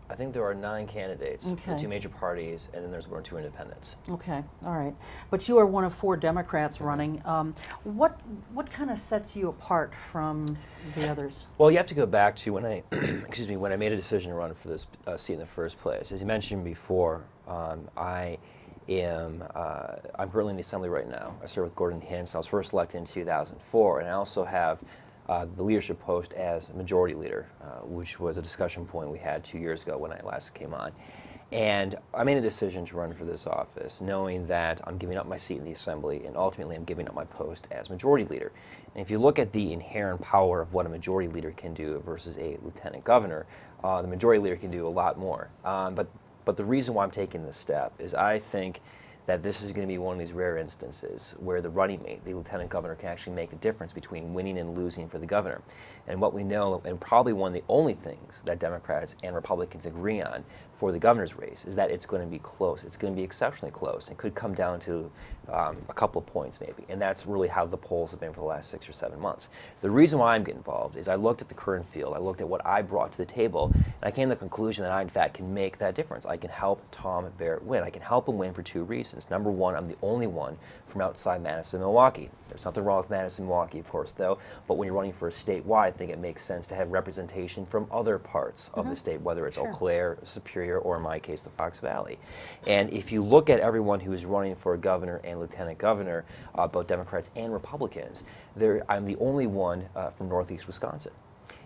I think there are 9 candidates for Okay. 2 major parties, and then there's 1 or 2 independents. Okay, all right. But you are one of 4 Democrats running. What kind of sets you apart from the others? Well, you have to go back to when I, excuse me, when I made a decision to run for this seat in the first place. As you mentioned before, I'm currently in the Assembly right now. I serve with Gordon Hentz. I was first elected in 2004, and I also have the leadership post as Majority Leader, which was a discussion point we had 2 years ago when I last came on. And I made a decision to run for this office, knowing that I'm giving up my seat in the Assembly, and ultimately I'm giving up my post as Majority Leader. And if you look at the inherent power of what a Majority Leader can do versus a Lieutenant Governor, the Majority Leader can do a lot more. But the reason why I'm taking this step is I think that this is going to be one of these rare instances where the running mate, the lieutenant governor, can actually make the difference between winning and losing for the governor. And what we know, and probably one of the only things that Democrats and Republicans agree on for the governor's race, is that it's going to be close. It's going to be exceptionally close. It could come down to a couple of points maybe. And that's really how the polls have been for the last 6 or 7 months. The reason why I'm getting involved is I looked at the current field, I looked at what I brought to the table, and I came to the conclusion that I, in fact, can make that difference. I can help Tom Barrett win. I can help him win for 2 reasons. Number one, I'm the only one from outside Madison, Milwaukee. There's nothing wrong with Madison, Milwaukee, of course, though, but when you're running for a statewide, I think it makes sense to have representation from other parts of the state, whether it's Eau Claire, Superior, or in my case, the Fox Valley. And if you look at everyone who is running for governor and lieutenant governor, both Democrats and Republicans, I'm the only one from Northeast Wisconsin.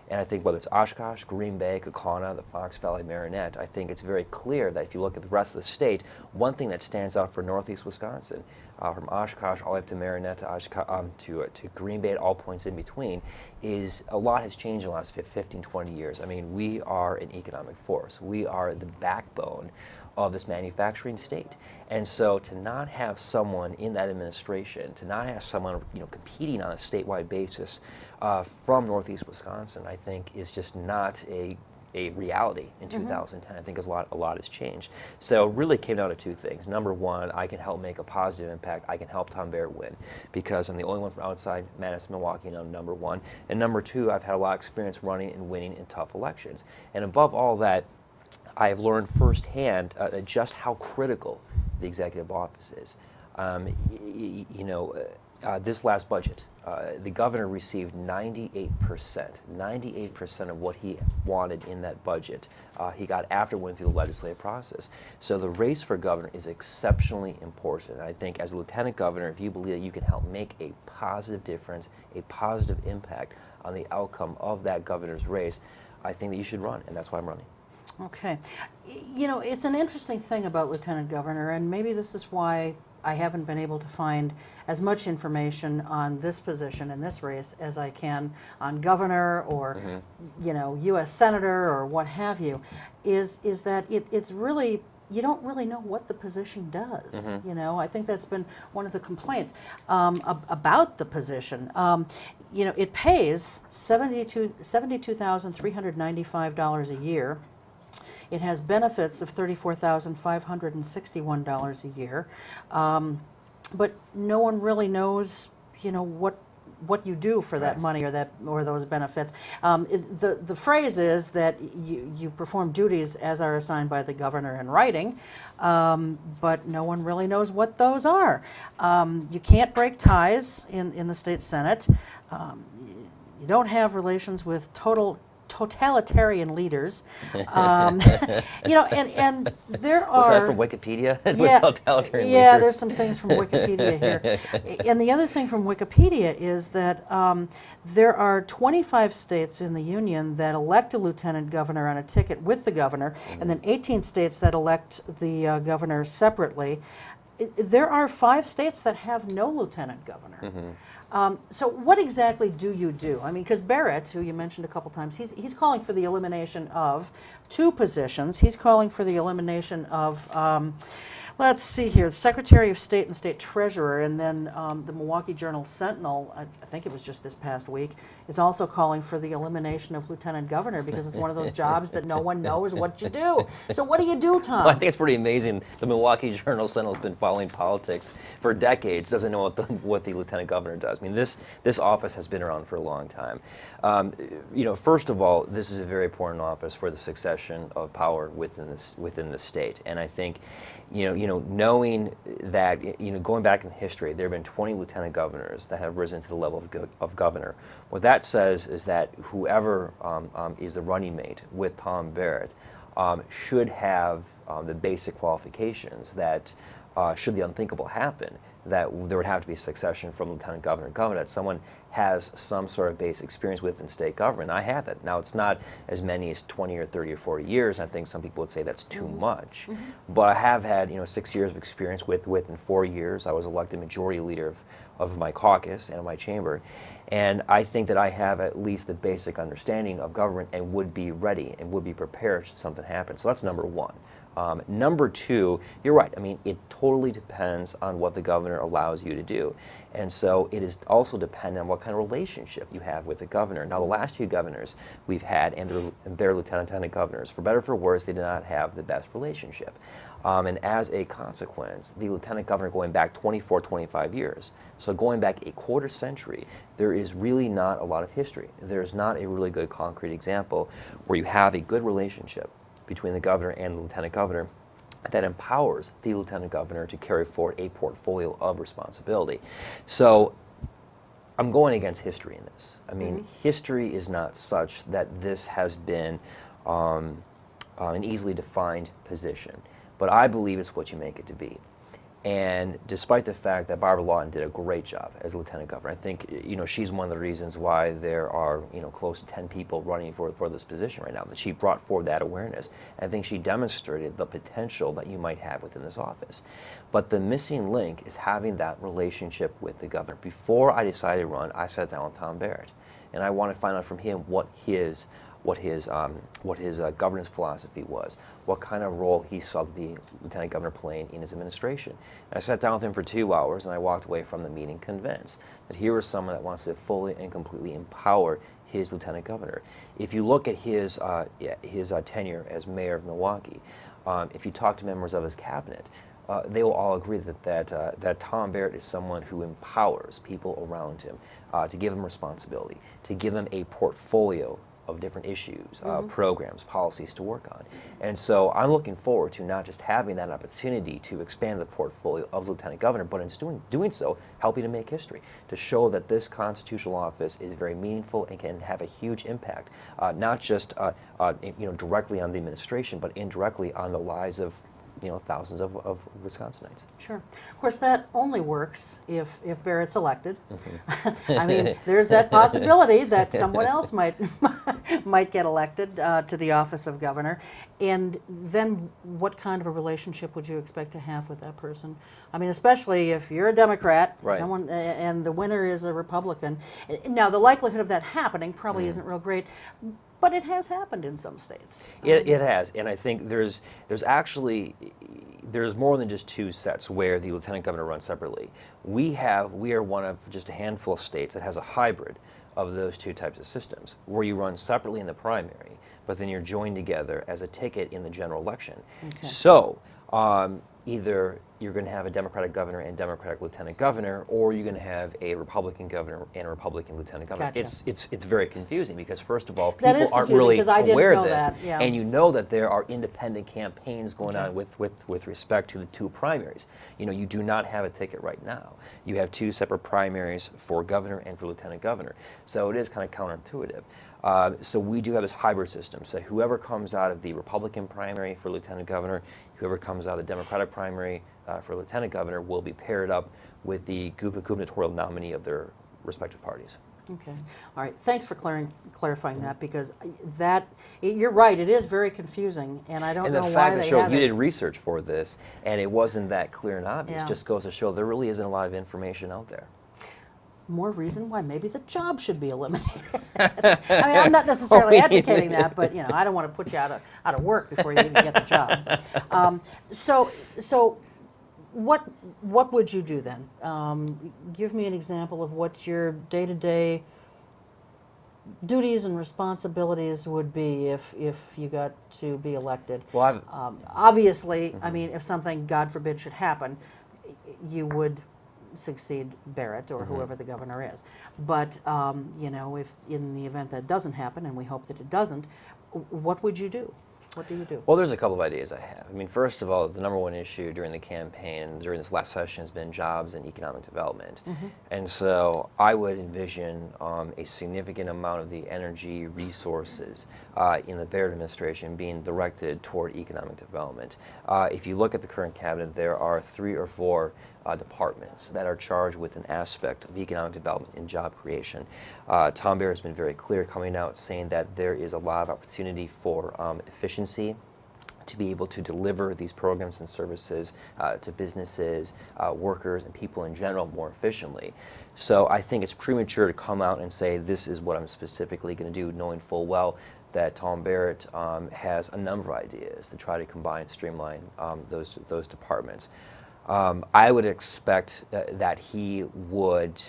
And I think whether it's Oshkosh, Green Bay, Kaukauna, the Fox Valley, Marinette, I think it's very clear that if you look at the rest of the state, one thing that stands out for Northeast Wisconsin, from Oshkosh all the way up to Marinette to Green Bay at all points in between, is a lot has changed in the last 15, 20 years. I mean, we are an economic force. We are the backbone of this manufacturing state. And so to not have someone in that administration, to not have someone competing on a statewide basis from Northeast Wisconsin, I think is just not a reality in 2010. I think a lot has changed. So it really came down to 2 things. Number one, I can help make a positive impact. I can help Tom Barrett win because I'm the only one from outside Madison, Milwaukee, and I'm number one. And number two, I've had a lot of experience running and winning in tough elections. And above all that, I have learned firsthand just how critical the executive office is. This last budget, the governor received 98% of what he wanted in that budget. He got after went through the legislative process. So the race for governor is exceptionally important. And I think as a lieutenant governor, if you believe that you can help make a positive difference, a positive impact on the outcome of that governor's race, I think that you should run, and that's why I'm running. Okay. It's an interesting thing about lieutenant governor, and maybe this is why I haven't been able to find as much information on this position in this race as I can on governor or, U.S. senator or what have you, is that it's really, you don't really know what the position does. I think that's been one of the complaints about the position. It pays $72,395 a year. It has benefits of $34,561 a year, but no one really knows, what you do for that money or those benefits. The phrase is that you perform duties as are assigned by the governor in writing, but no one really knows what those are. You can't break ties in the state Senate. You don't have relations with totalitarian leaders, and there are. Was that from Wikipedia? Yeah, Totalitarian yeah. leaders? There's some things from Wikipedia here, and the other thing from Wikipedia is that there are 25 states in the union that elect a lieutenant governor on a ticket with the governor, and then 18 states that elect the governor separately. There are 5 states that have no lieutenant governor. So what exactly do you do? I mean, because Barrett, who you mentioned a couple times, he's calling for the elimination of 2 positions. He's calling for the elimination of Let's see here. The Secretary of State and State Treasurer, and then the Milwaukee Journal Sentinel, I think it was just this past week, is also calling for the elimination of Lieutenant Governor because it's one of those jobs that no one knows what you do. So what do you do, Tom? Well, I think it's pretty amazing. The Milwaukee Journal Sentinel has been following politics for decades, doesn't know what the Lieutenant Governor does. I mean, this office has been around for a long time. First of all, this is a very important office for the succession of power within the state, and I think, knowing that, going back in history, there have been 20 lieutenant governors that have risen to the level of governor. What that says is that whoever is the running mate with Tom Barrett should have the basic qualifications that, should the unthinkable happen, that there would have to be a succession from lieutenant governor to governor, that someone has some sort of base experience within state government. I have that. Now, it's not as many as 20 or 30 or 40 years. I think some people would say that's too much. But I have had 6 years of experience within 4 years. I was elected majority leader of my caucus and of my chamber. And I think that I have at least the basic understanding of government and would be ready and would be prepared should something happen. So that's number one. Number two, you're right. I mean, it totally depends on what the governor allows you to do. And so it is also dependent on what kind of relationship you have with the governor. Now, the last two governors we've had and their lieutenant governors, for better or for worse, they did not have the best relationship. And as a consequence, the lieutenant governor going back 24, 25 years, so going back a quarter century, there is really not a lot of history. There's not a really good concrete example where you have a good relationship between the governor and the lieutenant governor that empowers the lieutenant governor to carry forward a portfolio of responsibility. So I'm going against history in this. I mean, history is not such that this has been an easily defined position, but I believe it's what you make it to be. And despite the fact that Barbara Lawton did a great job as lieutenant governor, I think she's one of the reasons why there are close to 10 people running for this position right now. That she brought forward that awareness. And I think she demonstrated the potential that you might have within this office. But the missing link is having that relationship with the governor. Before I decided to run, I sat down with Tom Barrett, and I wanted to find out from him what his governance philosophy was, what kind of role he saw the lieutenant governor playing in his administration. And I sat down with him for 2 hours, and I walked away from the meeting convinced that here was someone that wants to fully and completely empower his lieutenant governor. If you look at his tenure as mayor of Milwaukee, if you talk to members of his cabinet, they will all agree that Tom Barrett is someone who empowers people around him to give them responsibility, to give them a portfolio of different issues, programs, policies to work on. And so I'm looking forward to not just having that opportunity to expand the portfolio of Lieutenant Governor, but in doing so, helping to make history, to show that this constitutional office is very meaningful and can have a huge impact, not just directly on the administration, but indirectly on the lives of thousands of Wisconsinites. Sure. Of course, that only works if Barrett's elected. I mean, there's that possibility that someone else might get elected to the office of governor. And then what kind of a relationship would you expect to have with that person? I mean, especially if you're a Democrat, right, and the winner is a Republican. Now, the likelihood of that happening probably isn't real great. But it has happened in some states. It has, and I think there's more than just two sets where the lieutenant governor runs separately. We are one of just a handful of states that has a hybrid of those two types of systems, where you run separately in the primary, but then you're joined together as a ticket in the general election. Okay. So either you're going to have a Democratic governor and Democratic lieutenant governor, or you're going to have a Republican governor and a Republican lieutenant governor. Gotcha. It's very confusing because, first of all, people aren't really aware of this, and you know that there are independent campaigns going on with respect to the two primaries. You do not have a ticket right now. You have two separate primaries for governor and for lieutenant governor. So it is kind of counterintuitive. So we do have this hybrid system. So whoever comes out of the Republican primary for lieutenant governor, whoever comes out of the Democratic primary for lieutenant governor will be paired up with the gubernatorial nominee of their respective parties. Okay. All right. Thanks for clarifying that, because you're right. It is very confusing, and I don't know why they have it. And the fact that, Cheryl, you did research for this, and it wasn't that clear and obvious, just goes to show there really isn't a lot of information out there. More reason why maybe the job should be eliminated. I mean, I'm not necessarily advocating that, but I don't want to put you out of work before you even get the job. So what would you do then? Give me an example of what your day-to-day duties and responsibilities would be if you got to be elected. Well, Obviously, I mean, if something, God forbid, should happen, you would succeed Barrett or whoever the governor is. But you know, if in the event that doesn't happen, and we hope that it doesn't, what would you do? What do you do? Well, there's a couple of ideas I have. I mean, first of all, the number one issue during the campaign, during this last session, has been jobs and economic development. And so I would envision a significant amount of the energy resources in the Barrett administration being directed toward economic development. If you look at the current cabinet, there are 3 or 4 departments that are charged with an aspect of economic development and job creation. Tom Barrett has been very clear coming out saying that there is a lot of opportunity for efficiency to be able to deliver these programs and services to businesses, workers, and people in general more efficiently. So I think it's premature to come out and say this is what I'm specifically going to do, knowing full well that Tom Barrett has a number of ideas to try to combine, streamline those departments. I would expect that he would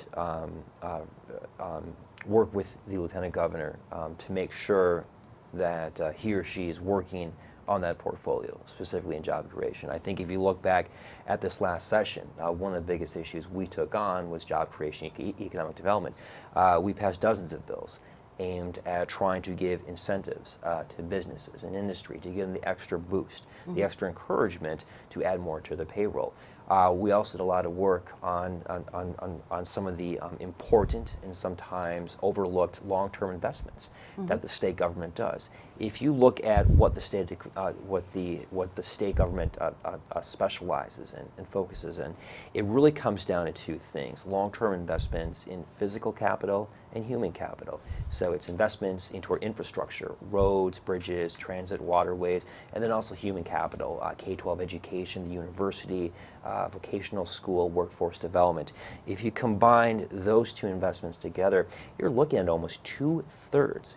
work with the Lieutenant Governor to make sure that he or she is working on that portfolio, specifically in job creation. I think if you look back at this last session, one of the biggest issues we took on was job creation, economic development. We passed dozens of bills aimed at trying to give incentives to businesses and industry to give them the extra boost, the extra encouragement to add more to the payroll. We also did a lot of work on some of the important and sometimes overlooked long-term investments that the state government does. If you look at what the state government specializes in and focuses in, it really comes down to 2 things: long-term investments in physical capital and human capital. So it's investments into our infrastructure, roads, bridges, transit, waterways, and then also human capital, K-12 education, the university, vocational school, workforce development. If you combine those 2 investments together, you're looking at almost two-thirds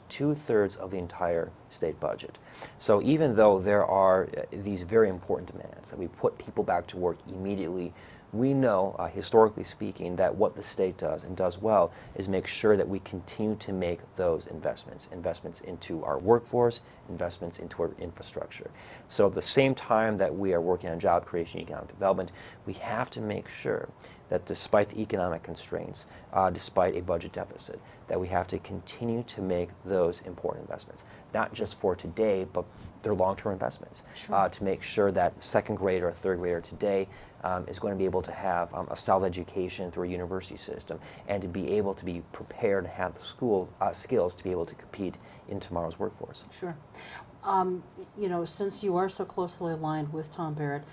of the entire state budget. So even though there are these very important demands that we put people back to work immediately, we know, historically speaking, that what the state does and does well is make sure that we continue to make those investments into our workforce, investments into our infrastructure. So at the same time that we are working on job creation and economic development, we have to make sure that despite the economic constraints, despite a budget deficit, that we have to continue to make those important investments, not just for today, but they're long-term investments, to make sure that second grader or third grader today is going to be able to have a solid education through a university system, and to be able to be prepared and have the school skills to be able to compete in tomorrow's workforce. Sure. You know, since you are so closely aligned with Tom Barrett,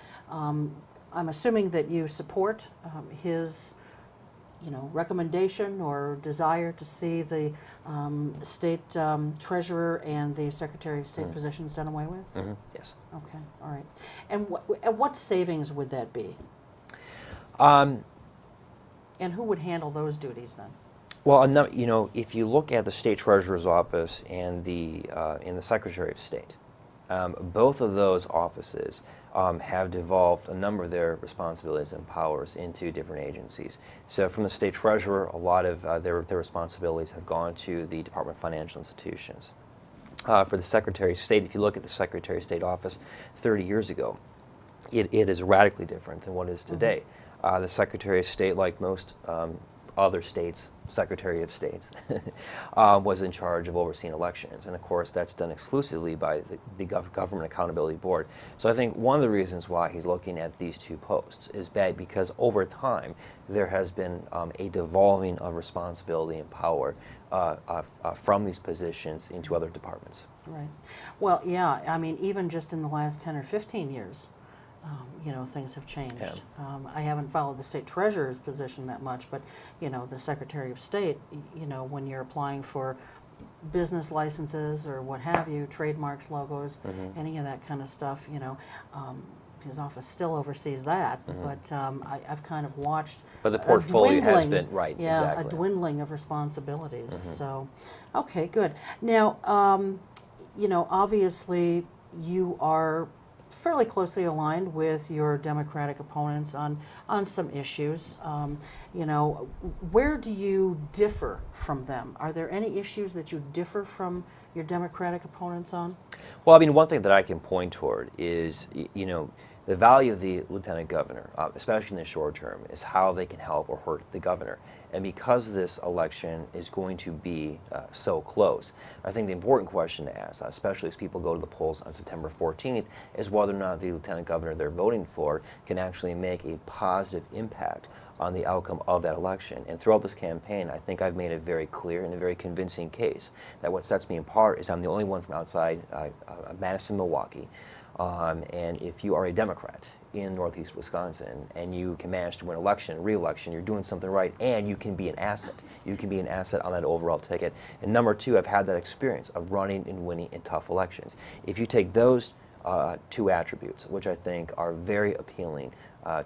I'm assuming that you support his, you know, recommendation or desire to see the state treasurer and the secretary of state positions done away with? Yes. Okay, all right. And what savings would that be? And who would handle those duties then? Well, you know, if you look at the state treasurer's office and the secretary of state, both of those offices have devolved a number of their responsibilities and powers into different agencies. So from the state treasurer, a lot of their responsibilities have gone to the Department of Financial Institutions. For the Secretary of State, if you look at the Secretary of State office 30 years ago, it is radically different than what it is today. The Secretary of State, like most other states' Secretary of States, was in charge of overseeing elections. And of course, that's done exclusively by the Government Accountability Board. So I think one of the reasons why he's looking at these 2 posts is because over time, there has been a devolving of responsibility and power from these positions into other departments. Right. Well, yeah, I mean, even just in the last 10 or 15 years, you know, things have changed. Yeah. I haven't followed the state treasurer's position that much, but, you know, the Secretary of State, you know, when you're applying for business licenses or what have you, trademarks, logos, any of that kind of stuff, you know, his office still oversees that, but I've kind of watched But the portfolio has been, yeah, exactly. a dwindling of responsibilities. So, okay, good. Now, you know, obviously you are fairly closely aligned with your Democratic opponents on some issues. You know, where do you differ from them? Are there any issues that you differ from your Democratic opponents on? Well, I mean, one thing that I can point toward is, you know, the value of the lieutenant governor, especially in the short term, is how they can help or hurt the governor. And because this election is going to be so close, I think the important question to ask, especially as people go to the polls on September 14th, is whether or not the lieutenant governor they're voting for can actually make a positive impact on the outcome of that election. And throughout this campaign, I think I've made a very clear and a very convincing case that what sets me apart is I'm the only one from outside Madison, Milwaukee. And if you are a Democrat in Northeast Wisconsin and you can manage to win election, re-election, you're doing something right, and you can be an asset. You can be an asset on that overall ticket. And number two, I've had that experience of running and winning in tough elections. If you take those two attributes, which I think are very appealing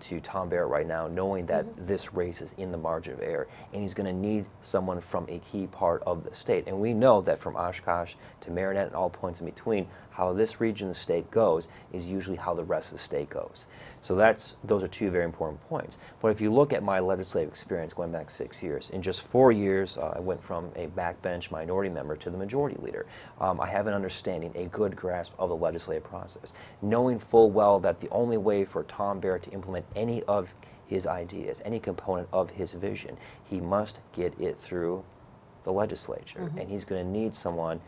to Tom Barrett right now, knowing that this race is in the margin of error, and he's going to need someone from a key part of the state. And we know that from Oshkosh to Marinette and all points in between, how this region of the state goes is usually how the rest of the state goes. So those are two very important points. But if you look at my legislative experience going back 6 years, in just 4 years, I went from a backbench minority member to the majority leader. I have an understanding, a good grasp of the legislative process, knowing full well that the only way for Tom Barrett to implement any of his ideas, any component of his vision, he must get it through the legislature. And he's going to need someone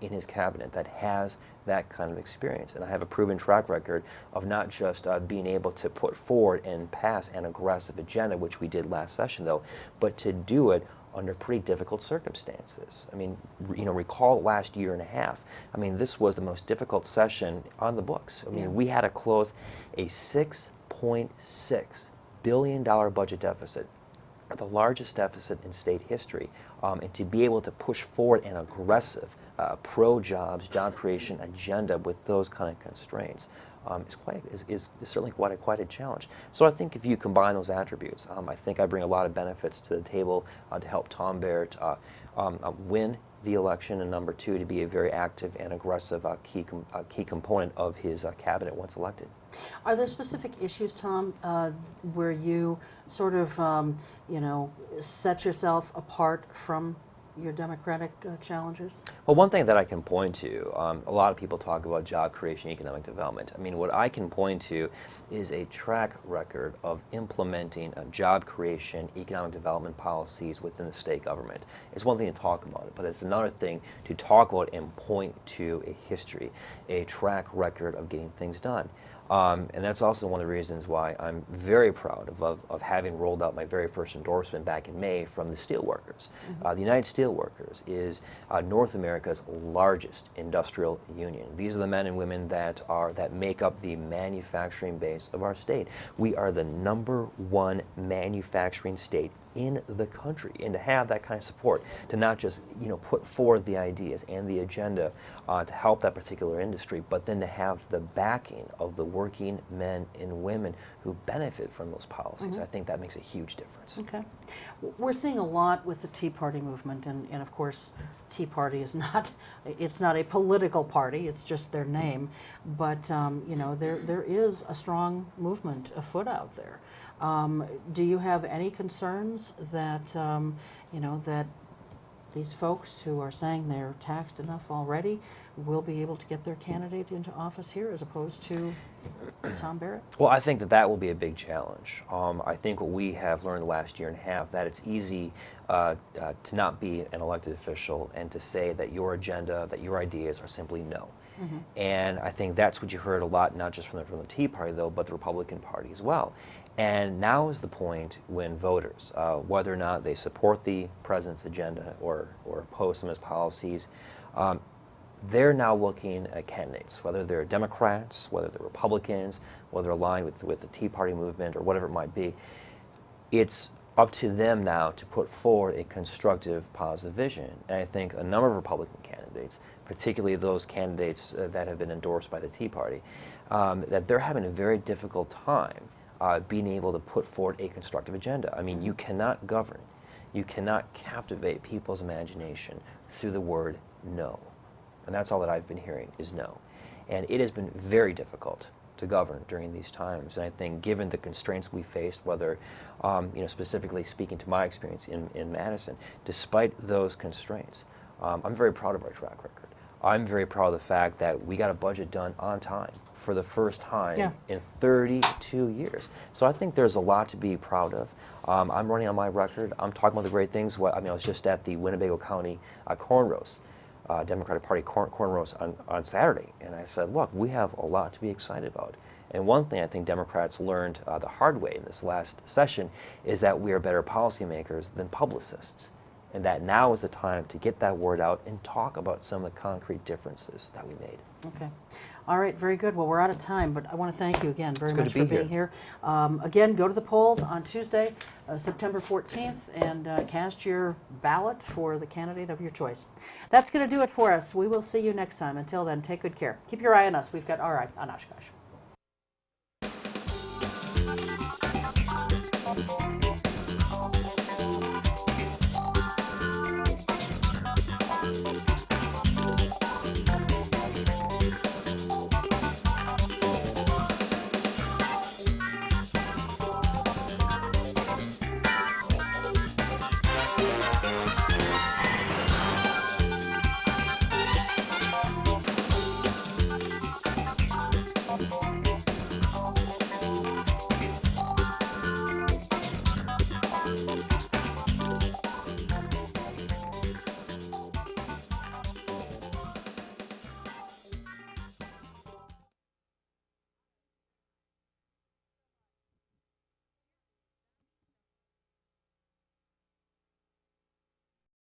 in his cabinet that has that kind of experience. And I have a proven track record of not just being able to put forward and pass an aggressive agenda, which we did last session though, but to do it under pretty difficult circumstances. I mean, you know, recall last year and a half. I mean, this was the most difficult session on the books. I mean, we had to close a $6.6 billion budget deficit, the largest deficit in state history, and to be able to push forward an aggressive pro-jobs, job creation agenda with those kind of constraints is certainly quite a challenge. So I think if you combine those attributes, I think I bring a lot of benefits to the table to help Tom Barrett win the election, and number two, to be a very active and aggressive key component of his cabinet once elected. Are there specific issues, Tom, where you sort of, you know, set yourself apart from your Democratic challengers? Well, one thing that I can point to, a lot of people talk about job creation, economic development. I mean, what I can point to is a track record of implementing job creation, economic development policies within the state government. It's one thing to talk about it, but it's another thing to talk about and point to a history, a track record of getting things done. And that's also one of the reasons why I'm very proud of having rolled out my very first endorsement back in May from the Steelworkers. The United Steelworkers is North America's largest industrial union. These are the men and women that make up the manufacturing base of our state. We are the #1 manufacturing state in the country, and to have that kind of support, to not just put forward the ideas and the agenda to help that particular industry, but then to have the backing of the working men and women who benefit from those policies. I think that makes a huge difference. Okay. We're seeing a lot with the Tea Party movement, and of course, Tea Party is not, it's not a political party, it's just their name, but there is a strong movement afoot out there. Do you have any concerns that, that these folks who are saying they're taxed enough already will be able to get their candidate into office here as opposed to Tom Barrett? Well, I think that will be a big challenge. I think what we have learned the last year and a half, that it's easy to not be an elected official and to say that your agenda, that your ideas are simply no. And I think that's what you heard a lot, not just from the Tea Party, though, but the Republican Party as well. And now is the point when voters, whether or not they support the president's agenda or oppose some of his policies, they're now looking at candidates, whether they're Democrats, whether they're Republicans, whether they're aligned with the Tea Party movement or whatever it might be. It's up to them now to put forward a constructive, positive vision. And I think a number of Republican candidates, particularly those candidates that have been endorsed by the Tea Party, that they're having a very difficult time being able to put forward a constructive agenda. I mean, you cannot govern, you cannot captivate people's imagination through the word no. And that's all that I've been hearing is no. And it has been very difficult to govern during these times. And I think given the constraints we faced, whether, specifically speaking to my experience in Madison, despite those constraints, I'm very proud of our track record. I'm very proud of the fact that we got a budget done on time for the first time in 32 years. So I think there's a lot to be proud of. I'm running on my record. I'm talking about the great things. I was just at the Winnebago County corn roast, Democratic Party corn roast on Saturday, and I said, look, we have a lot to be excited about. And one thing I think Democrats learned the hard way in this last session is that we are better policymakers than publicists. And that now is the time to get that word out and talk about some of the concrete differences that we made. Okay. All right, very good. Well, we're out of time, but I want to thank you again very much good to for be being here. Again, go to the polls on Tuesday, September 14th, and cast your ballot for the candidate of your choice. That's going to do it for us. We will see you next time. Until then, take good care. Keep your eye on us. We've got our eye on Oshkosh.